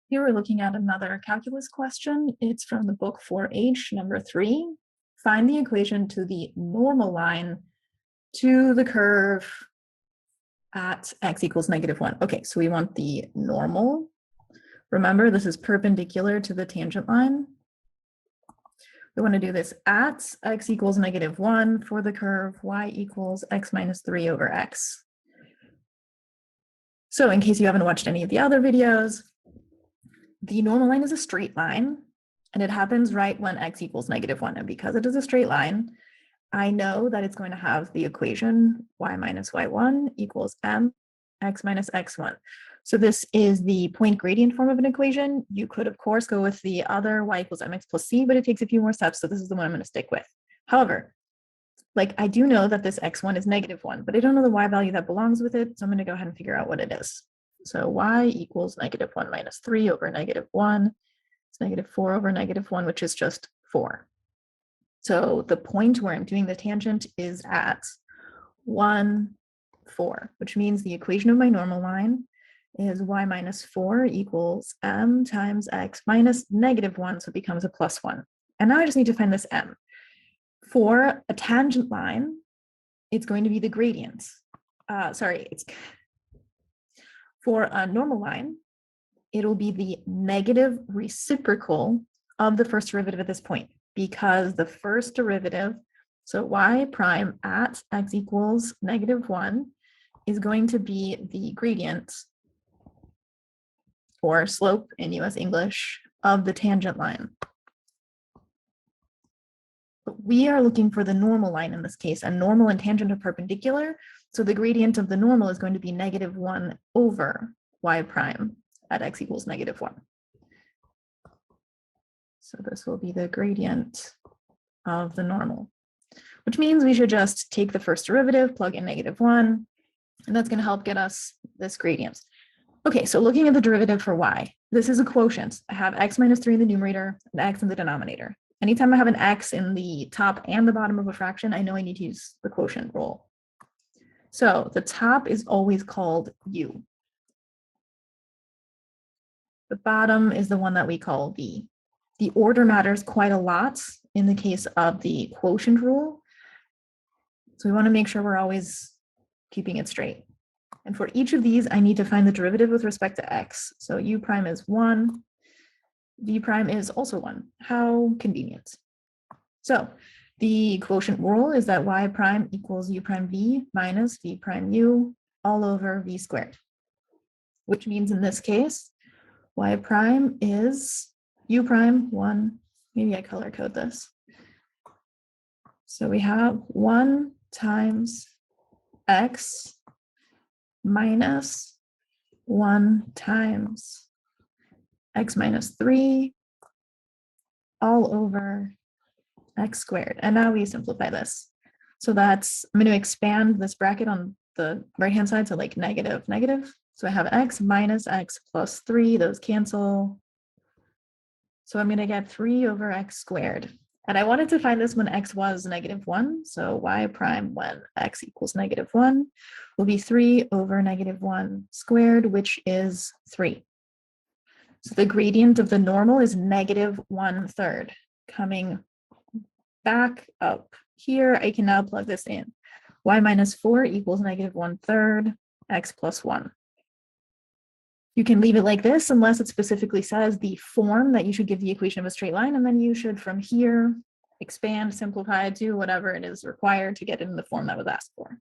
Here we're looking at another calculus question. It's from the book 4H, number 3. Find the equation to the normal line to the curve at x equals -1. Okay, so we want the normal. Remember, this is perpendicular to the tangent line. We want to do this at x equals -1 for the curve y equals x minus 3 over x. So in case you haven't watched any of the other videos, the normal line is a straight line, and it happens right when x equals -1. And because it is a straight line, I know that it's going to have the equation y minus y1 equals m x minus x1. So this is the point gradient form of an equation. You could, of course, go with the other y equals mx plus c, but it takes a few more steps. So this is the one I'm going to stick with. However, I do know that this x1 is -1, but I don't know the y value that belongs with it. So I'm going to go ahead and figure out what it is. So y equals -1 minus 3 over -1. It's -4 over -1, which is just 4. So the point where I'm doing the tangent is at 1, 4, which means the equation of my normal line is y minus 4 equals m times x minus -1, so it becomes a +1. And now I just need to find this m. For a tangent line, it's going to be the gradient. For a normal line, it'll be the negative reciprocal of the first derivative at this point, because the first derivative, so y prime at x equals -1, is going to be the gradient or slope in US English of the tangent line. But we are looking for the normal line in this case, and normal and tangent are perpendicular. So the gradient of the normal is going to be -1 over y prime at x equals -1. So this will be the gradient of the normal, which means we should just take the first derivative, plug in -1, and that's going to help get us this gradient. Okay, so looking at the derivative for y, this is a quotient. I have x minus 3 in the numerator and x in the denominator. Anytime I have an x in the top and the bottom of a fraction, I know I need to use the quotient rule. So the top is always called u. The bottom is the one that we call v. The order matters quite a lot in the case of the quotient rule. So we want to make sure we're always keeping it straight. And for each of these, I need to find the derivative with respect to x. So u prime is 1, v prime is also 1. How convenient. So the quotient rule is that y prime equals u prime v minus v prime u all over v squared, which means in this case, y prime is u prime 1. Maybe I color code this. So we have 1 times x minus 1 times x minus 3 all over x squared. And now we simplify this. So that's, I'm going to expand this bracket on the right-hand side, so like negative. So I have x minus x plus 3, those cancel. So I'm going to get 3 over x squared. And I wanted to find this when x was -1. So y prime when x equals -1 will be 3 over -1 squared, which is 3. So the gradient of the normal is -1/3. Coming back up here, I can now plug this in. Y minus 4 equals -1/3 x plus 1. You can leave it like this unless it specifically says the form that you should give the equation of a straight line, and then you should from here expand, simplify, do whatever it is required to get it in the form that was asked for.